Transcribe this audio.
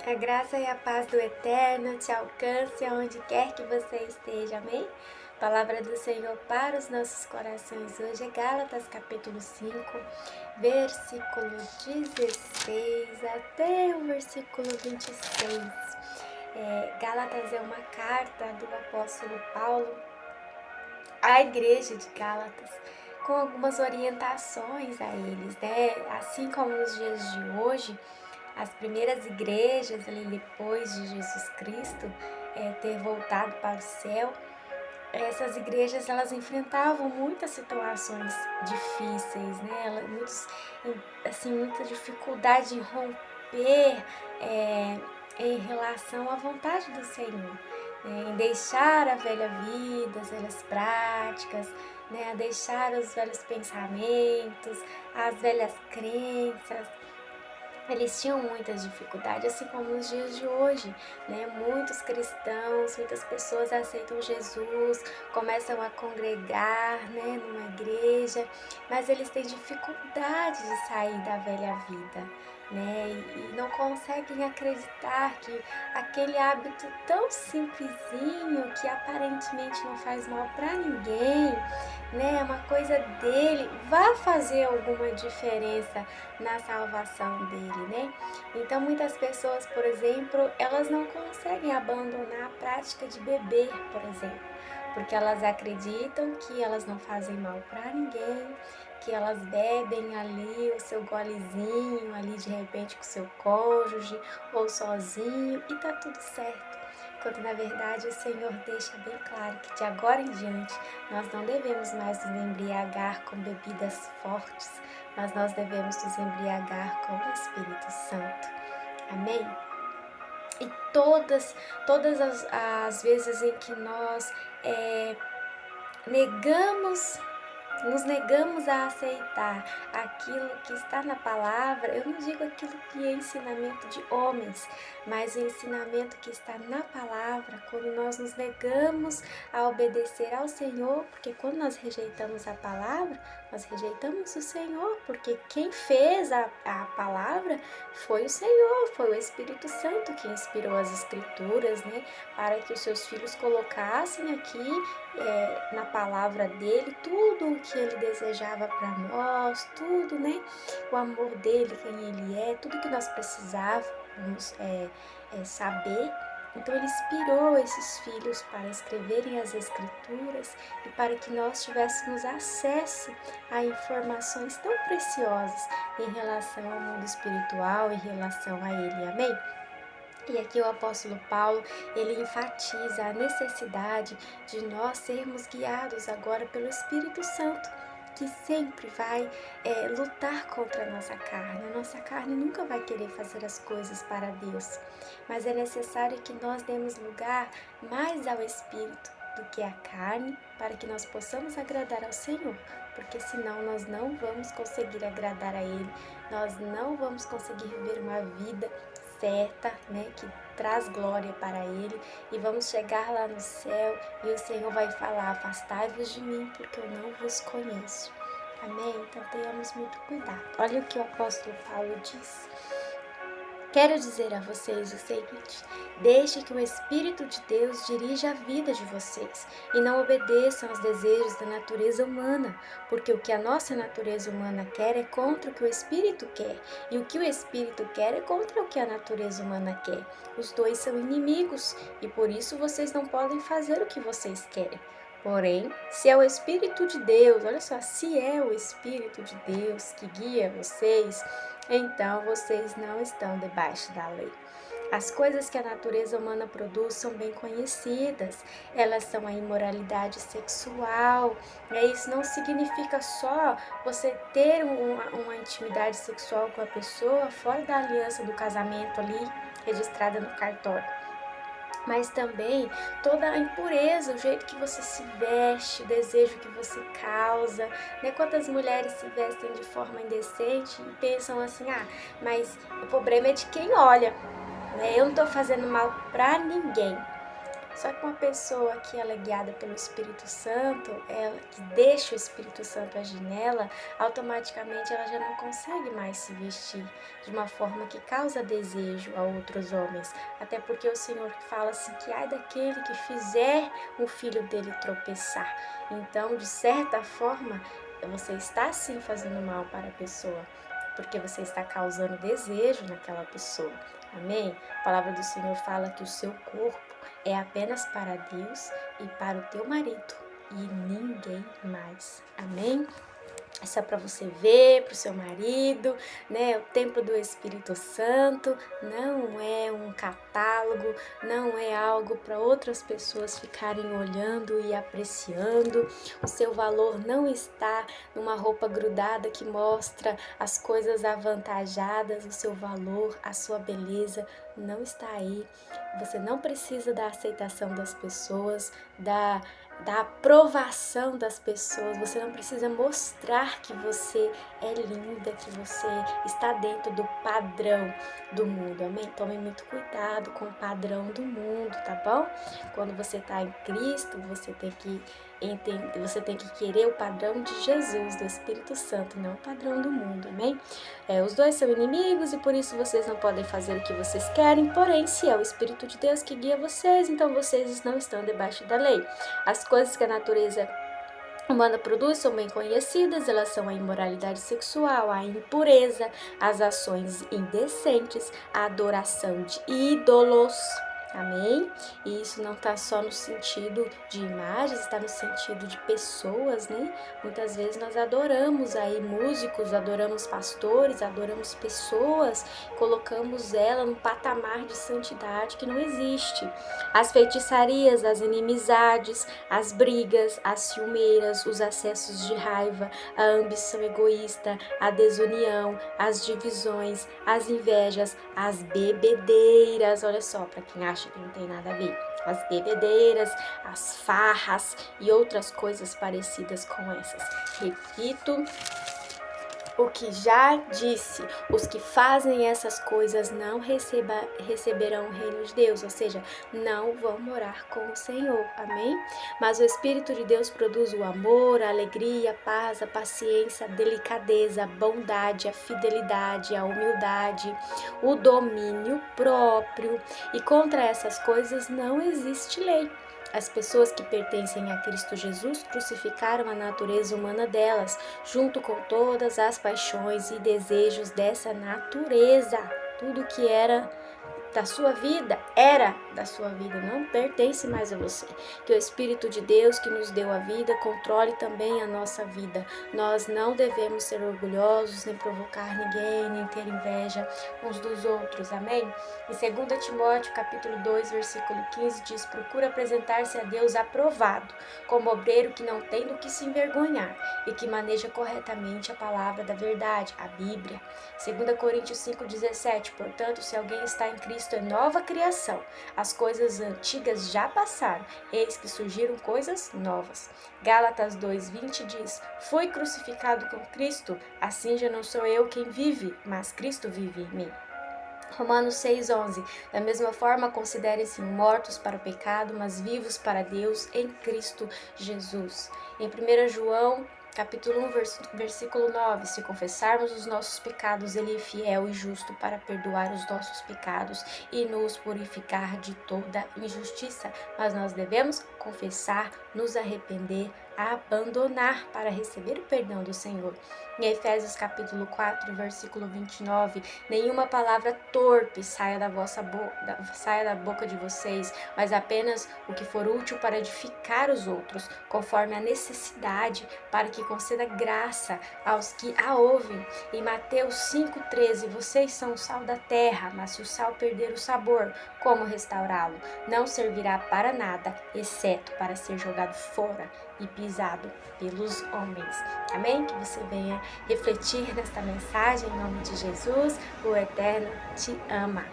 A graça e a paz do Eterno te alcance aonde quer que você esteja, amém? Palavra do Senhor para os nossos corações hoje é Gálatas capítulo 5, versículo 16 até o versículo 26. Gálatas é uma carta do apóstolo Paulo à igreja de Gálatas, com algumas orientações a eles, né? Assim como nos dias de hoje, as primeiras igrejas ali depois de Jesus Cristo ter voltado para o céu, essas igrejas elas enfrentavam muitas situações difíceis, né? Muita dificuldade em romper em relação à vontade do Senhor, né? Em deixar a velha vida, as velhas práticas, né? A deixar os velhos pensamentos, as velhas crenças. Eles tinham muitas dificuldades, assim como nos dias de hoje, né? Muitos cristãos, muitas pessoas aceitam Jesus, começam a congregar, né, numa igreja, mas eles têm dificuldade de sair da velha vida, né? E não conseguem acreditar que aquele hábito tão simplesinho, que aparentemente não faz mal para ninguém, né? Uma coisa dele, vai fazer alguma diferença na salvação dele, né? Então muitas pessoas, por exemplo, elas não conseguem abandonar a prática de beber, por exemplo, porque elas acreditam que elas não fazem mal para ninguém, que elas bebem ali o seu golezinho ali de repente com o seu cônjuge ou sozinho e tá tudo certo. Quando na verdade o Senhor deixa bem claro que de agora em diante nós não devemos mais nos embriagar com bebidas fortes, mas nós devemos nos embriagar com o Espírito Santo. Amém? E todas as vezes em que nós nos negamos a aceitar aquilo que está na palavra, eu não digo aquilo que é ensinamento de homens, mas o ensinamento que está na palavra, quando nós nos negamos a obedecer ao Senhor, porque quando nós rejeitamos a palavra, nós rejeitamos o Senhor, porque quem fez a palavra foi o Senhor, foi o Espírito Santo que inspirou as Escrituras, né, para que os seus filhos colocassem aqui na palavra dele tudo o que ele desejava para nós, tudo, né? O amor dele, quem ele é, tudo que nós precisávamos saber. Então ele inspirou esses filhos para escreverem as escrituras e para que nós tivéssemos acesso a informações tão preciosas em relação ao mundo espiritual, em relação a ele. Amém? E aqui o apóstolo Paulo, ele enfatiza a necessidade de nós sermos guiados agora pelo Espírito Santo, que sempre vai lutar contra a nossa carne. A nossa carne nunca vai querer fazer as coisas para Deus, mas é necessário que nós demos lugar mais ao Espírito do que à carne, para que nós possamos agradar ao Senhor, porque senão nós não vamos conseguir agradar a Ele, nós não vamos conseguir viver uma vida certa, né, que traz glória para Ele, e vamos chegar lá no céu e o Senhor vai falar: afastai-vos de mim, porque eu não vos conheço. Amém? Então tenhamos muito cuidado. Olha o que o apóstolo Paulo diz. Quero dizer a vocês o seguinte: deixe que o Espírito de Deus dirija a vida de vocês e não obedeçam aos desejos da natureza humana, porque o que a nossa natureza humana quer é contra o que o Espírito quer, e o que o Espírito quer é contra o que a natureza humana quer. Os dois são inimigos e por isso vocês não podem fazer o que vocês querem. Porém, se é o Espírito de Deus, olha só, se é o Espírito de Deus que guia vocês, então vocês não estão debaixo da lei. As coisas que a natureza humana produz são bem conhecidas. Elas são a imoralidade sexual. Isso não significa só você ter uma intimidade sexual com a pessoa fora da aliança do casamento ali, registrada no cartório, mas também toda a impureza, o jeito que você se veste, o desejo que você causa, né? Quantas mulheres se vestem de forma indecente e pensam assim: ah, mas o problema é de quem olha, né? Eu não tô fazendo mal pra ninguém. Só que uma pessoa que ela é guiada pelo Espírito Santo, ela que deixa o Espírito Santo agir nela, automaticamente ela já não consegue mais se vestir de uma forma que causa desejo a outros homens. Até porque o Senhor fala assim que ai daquele que fizer o filho dele tropeçar. Então, de certa forma, você está sim fazendo mal para a pessoa, porque você está causando desejo naquela pessoa. Amém? A palavra do Senhor fala que o seu corpo é apenas para Deus e para o teu marido e ninguém mais. Amém? É só para você ver, para o seu marido, né? O templo do Espírito Santo não é um catálogo, não é algo para outras pessoas ficarem olhando e apreciando. O seu valor não está numa roupa grudada que mostra as coisas avantajadas. O seu valor, a sua beleza não está aí. Você não precisa da aceitação das pessoas, da aprovação das pessoas. Você não precisa mostrar que você é linda, que você está dentro do padrão do mundo, amém? Tome muito cuidado com o padrão do mundo, tá bom? Quando você está em Cristo, você tem que entender, você tem que querer o padrão de Jesus, do Espírito Santo, não o padrão do mundo, amém? Os dois são inimigos e por isso vocês não podem fazer o que vocês querem, porém, se é o Espírito de Deus que guia vocês, então vocês não estão debaixo da lei. As coisas que a natureza humana produz são bem conhecidas, elas são a imoralidade sexual, a impureza, as ações indecentes, a adoração de ídolos. Amém? E isso não está só no sentido de imagens, está no sentido de pessoas, né? Muitas vezes nós adoramos aí músicos, adoramos pastores, adoramos pessoas, colocamos ela num patamar de santidade que não existe. As feitiçarias, as inimizades, as brigas, as ciumeiras, os acessos de raiva, a ambição egoísta, a desunião, as divisões, as invejas, as bebedeiras. Olha só, para quem acha que não tem nada a ver. As bebedeiras, as farras e outras coisas parecidas com essas. Repito o que já disse, os que fazem essas coisas não receberão o reino de Deus, ou seja, não vão morar com o Senhor, amém? Mas o Espírito de Deus produz o amor, a alegria, a paz, a paciência, a delicadeza, a bondade, a fidelidade, a humildade, o domínio próprio, e contra essas coisas não existe lei. As pessoas que pertencem a Cristo Jesus crucificaram a natureza humana delas, junto com todas as paixões e desejos dessa natureza. Tudo que era da sua vida, era da sua vida, não pertence mais a você. Que o Espírito de Deus que nos deu a vida controle também a nossa vida. Nós não devemos ser orgulhosos, nem provocar ninguém, nem ter inveja uns dos outros, amém? Em 2 Timóteo capítulo 2, versículo 15 diz: procura apresentar-se a Deus aprovado, como obreiro que não tem do que se envergonhar e que maneja corretamente a palavra da verdade, a Bíblia. 2 Coríntios 5,17, portanto, se alguém está em Cristo, é nova criação. As coisas antigas já passaram, eis que surgiram coisas novas. Gálatas 2,20 diz: fui crucificado com Cristo, assim já não sou eu quem vive, mas Cristo vive em mim. Romanos 6,11, da mesma forma considerem-se mortos para o pecado, mas vivos para Deus em Cristo Jesus. Em 1 João capítulo 1, versículo 9, se confessarmos os nossos pecados, Ele é fiel e justo para perdoar os nossos pecados e nos purificar de toda injustiça. Mas nós devemos confessar, nos arrepender, abandonar para receber o perdão do Senhor. Em Efésios capítulo 4, versículo 29, nenhuma palavra torpe saia da boca de vocês, mas apenas o que for útil para edificar os outros, conforme a necessidade, para que conceda graça aos que a ouvem. Em Mateus 5,13, vocês são o sal da terra, mas se o sal perder o sabor, como restaurá-lo? Não servirá para nada, exceto para ser jogado fora e pisado pelos homens. Amém? Que você venha refletir nesta mensagem em nome de Jesus. O Eterno te ama.